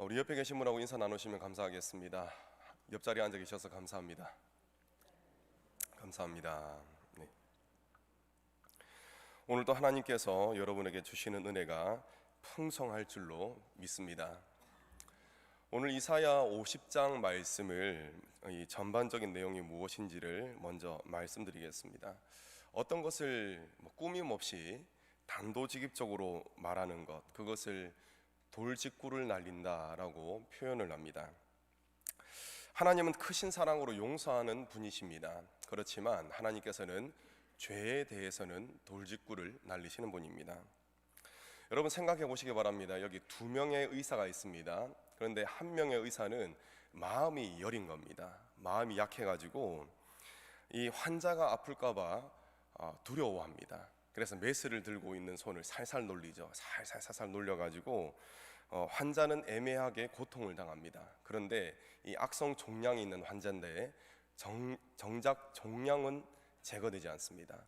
우리 옆에 계신 분하고 인사 나누시면 감사하겠습니다. 옆자리에 앉아 계셔서 감사합니다. 감사합니다. 네. 오늘도 하나님께서 여러분에게 주시는 은혜가 풍성할 줄로 믿습니다. 오늘 이사야 50장 말씀을 이 전반적인 내용이 무엇인지를 먼저 말씀드리겠습니다. 어떤 것을 꾸밈 없이 단도직입적으로 말하는 것, 그것을 돌직구를 날린다라고 표현을 합니다. 하나님은 크신 사랑으로 용서하는 분이십니다. 그렇지만 하나님께서는 죄에 대해서는 돌직구를 날리시는 분입니다. 여러분 생각해 보시기 바랍니다. 여기 두 명의 의사가 있습니다. 그런데 한 명의 의사는 마음이 여린 겁니다. 마음이 약해가지고 이 환자가 아플까 봐 두려워합니다. 그래서 메스를 들고 있는 손을 살살 놀리죠. 살살 놀려가지고 환자는 애매하게 고통을 당합니다. 그런데 이 악성 종양이 있는 환자인데 정작 종양은 제거되지 않습니다.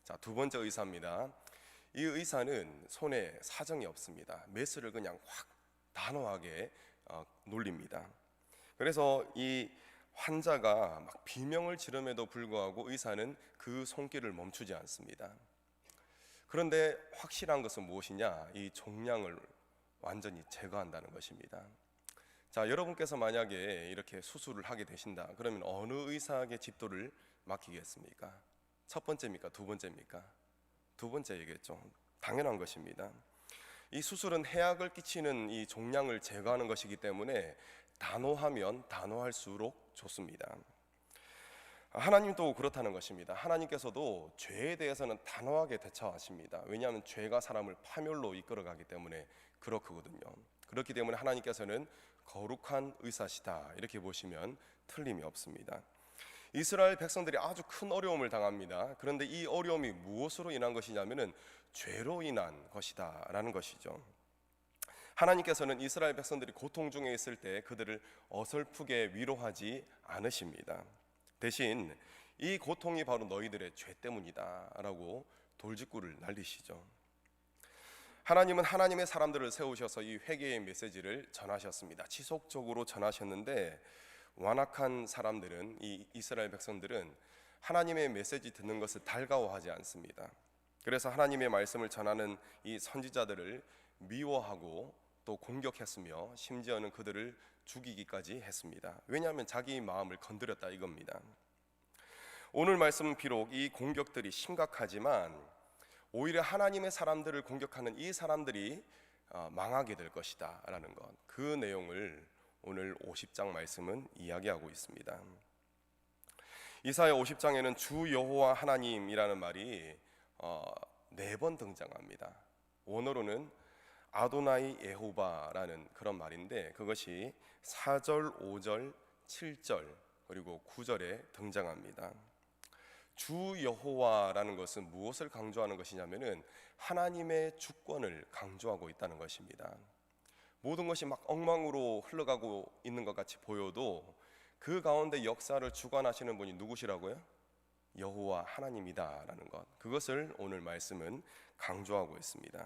자, 두 번째 의사입니다. 이 의사는 손에 사정이 없습니다. 메스를 그냥 확 단호하게 놀립니다. 그래서 이 환자가 막 비명을 지름에도 불구하고 의사는 그 손길을 멈추지 않습니다. 그런데 확실한 것은 무엇이냐? 이 종양을 완전히 제거한다는 것입니다. 자, 여러분께서 만약에 이렇게 수술을 하게 되신다 그러면 어느 의사에게 집도를 맡기겠습니까? 첫 번째입니까? 두 번째입니까? 두 번째이겠죠. 당연한 것입니다. 이 수술은 해악을 끼치는 이 종양을 제거하는 것이기 때문에 단호하면 단호할수록 좋습니다. 하나님도 그렇다는 것입니다. 하나님께서도 죄에 대해서는 단호하게 대처하십니다. 왜냐하면 죄가 사람을 파멸로 이끌어가기 때문에 그렇거든요. 그렇기 때문에 하나님께서는 거룩한 의사시다 이렇게 보시면 틀림이 없습니다. 이스라엘 백성들이 아주 큰 어려움을 당합니다. 그런데 이 어려움이 무엇으로 인한 것이냐면은 죄로 인한 것이다 라는 것이죠. 하나님께서는 이스라엘 백성들이 고통 중에 있을 때 그들을 어설프게 위로하지 않으십니다. 대신 이 고통이 바로 너희들의 죄 때문이다 라고 돌직구를 날리시죠. 하나님은 하나님의 사람들을 세우셔서 이 회개의 메시지를 전하셨습니다. 지속적으로 전하셨는데 완악한 사람들은, 이 이스라엘 백성들은 하나님의 메시지 듣는 것을 달가워하지 않습니다. 그래서 하나님의 말씀을 전하는 이 선지자들을 미워하고 또 공격했으며 심지어는 그들을 죽이기까지 했습니다. 왜냐하면 자기 마음을 건드렸다 이겁니다. 오늘 말씀은 비록 이 공격들이 심각하지만 오히려 하나님의 사람들을 공격하는 이 사람들이 망하게 될 것이다 라는 것, 그 내용을 오늘 50장 말씀은 이야기하고 있습니다. 이사야 50장에는 주 여호와 하나님이라는 말이 4번 등장합니다. 원어로는 아도나이 예호바라는 그런 말인데 그것이 4절, 5절, 7절 그리고 9절에 등장합니다. 주 여호와라는 것은 무엇을 강조하는 것이냐면은 하나님의 주권을 강조하고 있다는 것입니다. 모든 것이 막 엉망으로 흘러가고 있는 것 같이 보여도 그 가운데 역사를 주관하시는 분이 누구시라고요? 여호와 하나님이다라는 것, 그것을 오늘 말씀은 강조하고 있습니다.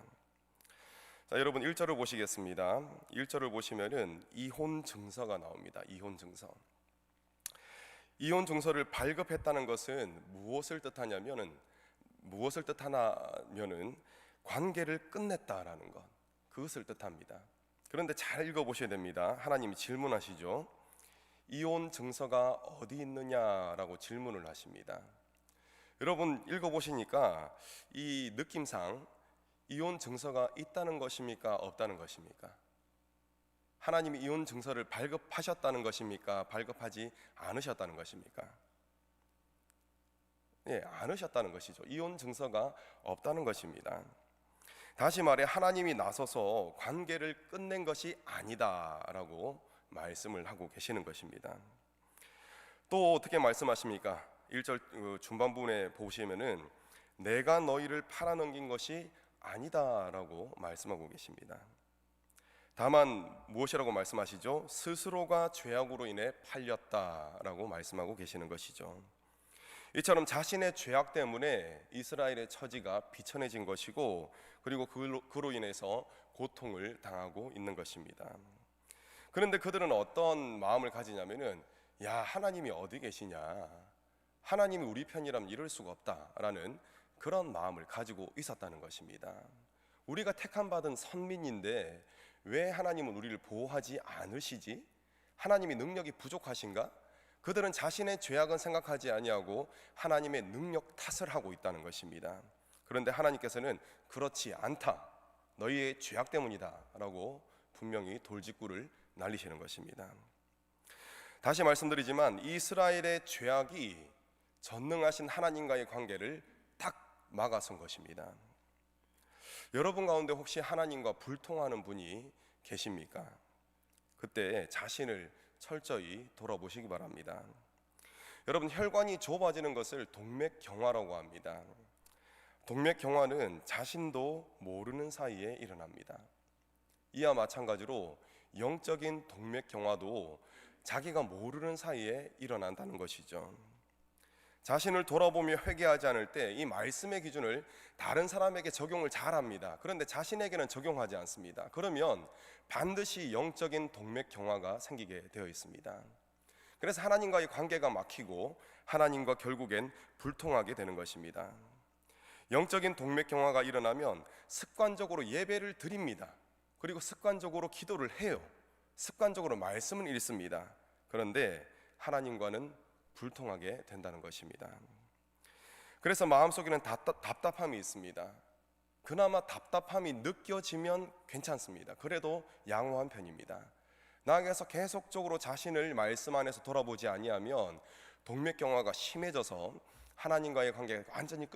자, 여러분 1절을 보시겠습니다. 1절을 보시면은 이혼 증서가 나옵니다. 이혼 증서. 이혼 증서를 발급했다는 것은 무엇을 뜻하냐면은 관계를 끝냈다라는 것, 그것을 뜻합니다. 그런데 잘 읽어보셔야 됩니다. 하나님이 질문하시죠. 이혼 증서가 어디 있느냐라고 질문을 하십니다. 여러분 읽어보시니까 이 느낌상 이혼 증서가 있다는 것입니까? 없다는 것입니까? 하나님이 이혼 증서를 발급하셨다는 것입니까? 발급하지 않으셨다는 것입니까? 예, 않으셨다는 것이죠. 이혼 증서가 없다는 것입니다. 다시 말해 하나님이 나서서 관계를 끝낸 것이 아니다라고 말씀을 하고 계시는 것입니다. 또 어떻게 말씀하십니까? 1절 중반부분에 보시면은 내가 너희를 팔아넘긴 것이 아니다라고 말씀하고 계십니다. 다만 무엇이라고 말씀하시죠? 스스로가 죄악으로 인해 팔렸다라고 말씀하고 계시는 것이죠. 이처럼 자신의 죄악 때문에 이스라엘의 처지가 비천해진 것이고 그리고 그로 인해서 고통을 당하고 있는 것입니다. 그런데 그들은 어떤 마음을 가지냐면은 야, 하나님이 어디 계시냐, 하나님이 우리 편이라면 이럴 수가 없다라는 그런 마음을 가지고 있었다는 것입니다. 우리가 택함 받은 선민인데 왜 하나님은 우리를 보호하지 않으시지? 하나님이 능력이 부족하신가? 그들은 자신의 죄악은 생각하지 아니하고 하나님의 능력 탓을 하고 있다는 것입니다. 그런데 하나님께서는 그렇지 않다, 너희의 죄악 때문이다 라고 분명히 돌직구를 날리시는 것입니다. 다시 말씀드리지만 이스라엘의 죄악이 전능하신 하나님과의 관계를 딱 막아선 것입니다. 여러분 가운데 혹시 하나님과 불통하는 분이 계십니까? 그때 자신을 철저히 돌아보시기 바랍니다. 여러분, 혈관이 좁아지는 것을 동맥경화라고 합니다. 동맥경화는 자신도 모르는 사이에 일어납니다. 이와 마찬가지로 영적인 동맥경화도 자기가 모르는 사이에 일어난다는 것이죠. 자신을 돌아보며 회개하지 않을 때 이 말씀의 기준을 다른 사람에게 적용을 잘합니다. 그런데 자신에게는 적용하지 않습니다. 그러면 반드시 영적인 동맥경화가 생기게 되어 있습니다. 그래서 하나님과의 관계가 막히고 하나님과 결국엔 불통하게 되는 것입니다. 영적인 동맥경화가 일어나면 습관적으로 예배를 드립니다. 그리고 습관적으로 기도를 해요. 습관적으로 말씀을 읽습니다. 그런데 하나님과는 불통하게 된다는 것입니다. 그래서 마음속에는 답답함이 있습니다. 그나마 답답함이 느껴지면 괜찮습니다. 그래도 양호한 편입니다. 나아가서 계속적으로 자신을 말씀 안에서 돌아보지 아니하면 동맥경화가 심해져서 하나님과의 관계가 완전히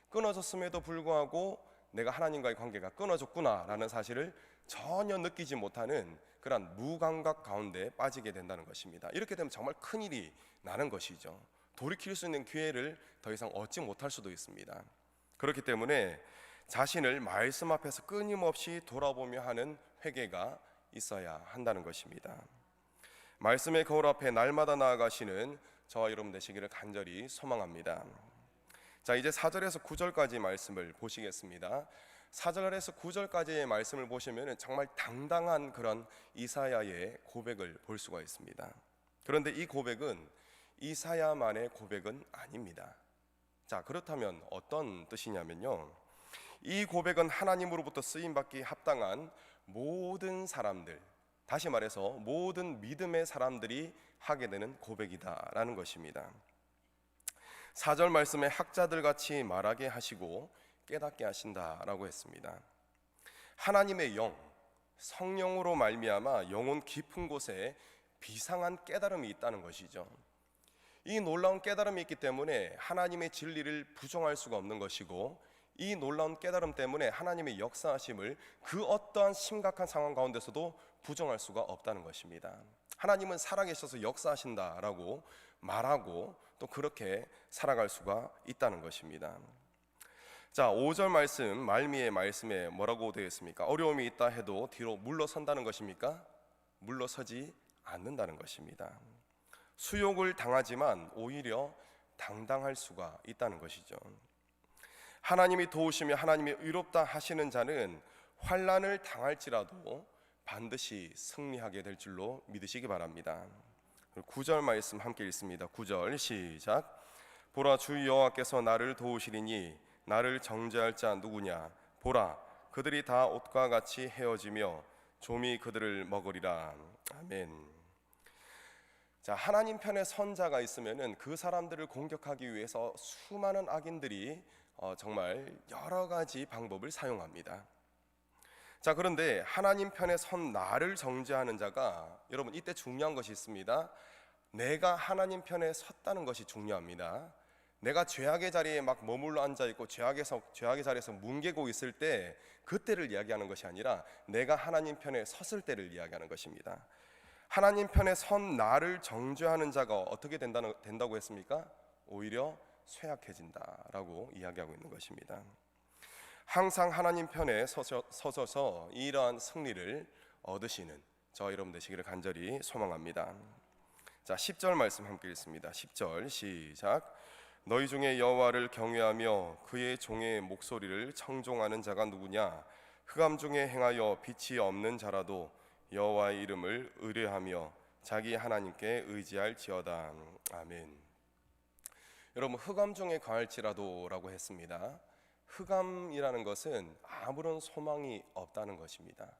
끊어졌음에도 불구하고 내가 하나님과의 관계가 끊어졌구나라는 사실을 전혀 느끼지 못하는 그런 무감각 가운데 빠지게 된다는 것입니다. 이렇게 되면 정말 큰일이 나는 것이죠. 돌이킬 수 있는 기회를 더 이상 얻지 못할 수도 있습니다. 그렇기 때문에 자신을 말씀 앞에서 끊임없이 돌아보며 하는 회개가 있어야 한다는 것입니다. 말씀의 거울 앞에 날마다 나아가시는 저와 여러분 되시기를 간절히 소망합니다. 자, 이제 4절에서 9절까지 말씀을 보시겠습니다. 4절에서 9절까지의 말씀을 보시면 정말 당당한 그런 이사야의 고백을 볼 수가 있습니다. 그런데 이 고백은 이사야만의 고백은 아닙니다. 자, 그렇다면 어떤 뜻이냐면요, 이 고백은 하나님으로부터 쓰임받기 합당한 모든 사람들, 다시 말해서 모든 믿음의 사람들이 하게 되는 고백이다라는 것입니다. 4절 말씀에 학자들 같이 말하게 하시고 깨닫게 하신다라고 했습니다. 하나님의 영, 성령으로 말미암아 영혼 깊은 곳에 비상한 깨달음이 있다는 것이죠. 이 놀라운 깨달음이 있기 때문에 하나님의 진리를 부정할 수가 없는 것이고, 이 놀라운 깨달음 때문에 하나님의 역사하심을 그 어떠한 심각한 상황 가운데서도 부정할 수가 없다는 것입니다. 하나님은 살아계셔서 역사하신다라고 말하고 또 그렇게 살아갈 수가 있다는 것입니다. 자, 5절 말씀 말미의 말씀에 뭐라고 되어 있습니까? 어려움이 있다 해도 뒤로 물러선다는 것입니까? 물러서지 않는다는 것입니다. 수욕을 당하지만 오히려 당당할 수가 있다는 것이죠. 하나님이 도우시며 하나님이 의롭다 하시는 자는 환난을 당할지라도 반드시 승리하게 될 줄로 믿으시기 바랍니다. 9절 말씀 함께 읽습니다. 9절 시작. 보라, 주 여호와께서 나를 도우시리니 나를 정죄할 자 누구냐? 보라, 그들이 다 옷과 같이 헤어지며 좀이 그들을 먹으리라. 아멘. 자, 하나님 편에 선자가 있으면은 그 사람들을 공격하기 위해서 수많은 악인들이 정말 여러 가지 방법을 사용합니다. 자, 그런데 하나님 편에 선 나를 정죄하는 자가, 여러분 이때 중요한 것이 있습니다. 내가 하나님 편에 섰다는 것이 중요합니다. 내가 죄악의 자리에 막 머물러 앉아 있고 죄악의 자리에서 뭉개고 있을 때 그때를 이야기하는 것이 아니라 내가 하나님 편에 섰을 때를 이야기하는 것입니다. 하나님 편에 선 나를 정죄하는 자가 어떻게 된다고 했습니까? 오히려 쇠약해진다라고 이야기하고 있는 것입니다. 항상 하나님 편에 서셔서 이러한 승리를 얻으시는 저와 여러분 되시기를 간절히 소망합니다. 자, 10절 말씀 함께 읽습니다. 10절 시작. 너희 중에 여호와를 경외하며 그의 종의 목소리를 청종하는 자가 누구냐? 흑암 중에 행하여 빛이 없는 자라도 여호와의 이름을 의뢰하며 자기 하나님께 의지할지어다. 아멘. 여러분, 흑암 중에 거할지라도라고 했습니다. 흑암이라는 것은 아무런 소망이 없다는 것입니다.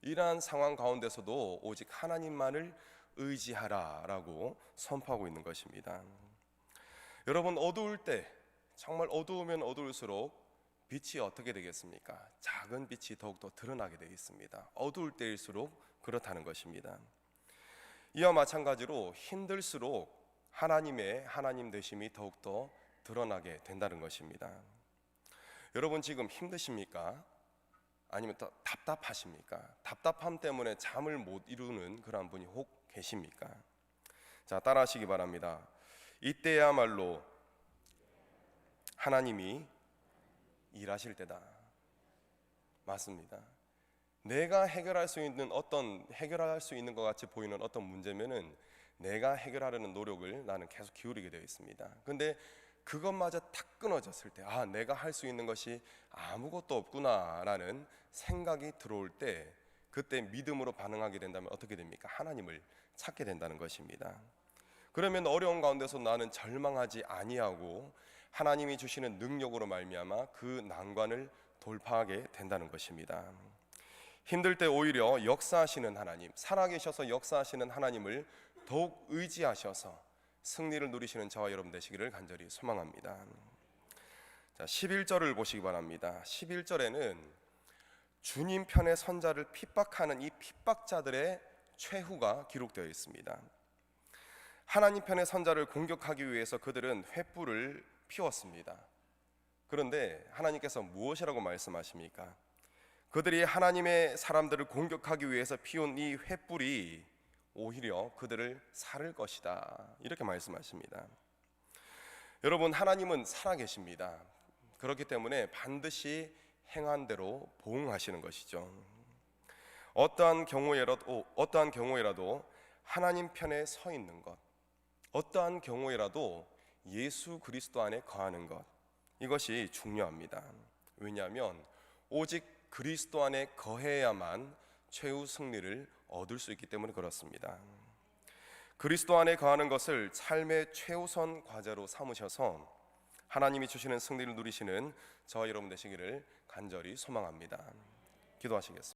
이러한 상황 가운데서도 오직 하나님만을 의지하라라고 선포하고 있는 것입니다. 여러분, 어두울 때, 정말 어두우면 어두울수록 빛이 어떻게 되겠습니까? 작은 빛이 더욱더 드러나게 되어 있습니다. 어두울 때일수록 그렇다는 것입니다. 이와 마찬가지로 힘들수록 하나님의 하나님 되심이 더욱더 드러나게 된다는 것입니다. 여러분, 지금 힘드십니까? 아니면 또 답답하십니까? 답답함 때문에 잠을 못 이루는 그런 분이 혹 계십니까? 자, 따라하시기 바랍니다. 이때야말로 하나님이 일하실 때다. 맞습니다. 내가 해결할 수 있는 것 같이 보이는 어떤 문제면은 내가 해결하려는 노력을 나는 계속 기울이게 되어 있습니다. 근데 그것마저 탁 끊어졌을 때, 내가 할 수 있는 것이 아무것도 없구나라는 생각이 들어올 때, 그때 믿음으로 반응하게 된다면 어떻게 됩니까? 하나님을 찾게 된다는 것입니다. 그러면 어려운 가운데서 나는 절망하지 아니하고 하나님이 주시는 능력으로 말미암아 그 난관을 돌파하게 된다는 것입니다. 힘들 때 오히려 역사하시는 하나님, 살아계셔서 역사하시는 하나님을 더욱 의지하셔서 승리를 누리시는 저와 여러분 되시기를 간절히 소망합니다. 자, 11절을 보시기 바랍니다. 11절에는 주님 편의 선자를 핍박하는 이 핍박자들의 최후가 기록되어 있습니다. 하나님 편의 선자를 공격하기 위해서 그들은 횃불을 피웠습니다. 그런데 하나님께서 무엇이라고 말씀하십니까? 그들이 하나님의 사람들을 공격하기 위해서 피운 이 횃불이 오히려 그들을 살을 것이다, 이렇게 말씀하십니다. 여러분, 하나님은 살아계십니다. 그렇기 때문에 반드시 행한 대로 보응하시는 것이죠. 어떠한 경우에라도 하나님 편에 서 있는 것, 어떠한 경우에라도 예수 그리스도 안에 거하는 것, 이것이 중요합니다. 왜냐하면 오직 그리스도 안에 거해야만 최후 승리를 얻을 수 있기 때문에 그렇습니다. 그리스도 안에 거하는 것을 삶의 최우선 과제로 삼으셔서 하나님이 주시는 승리를 누리시는 저와 여러분 되시기를 간절히 소망합니다. 기도하시겠습니다.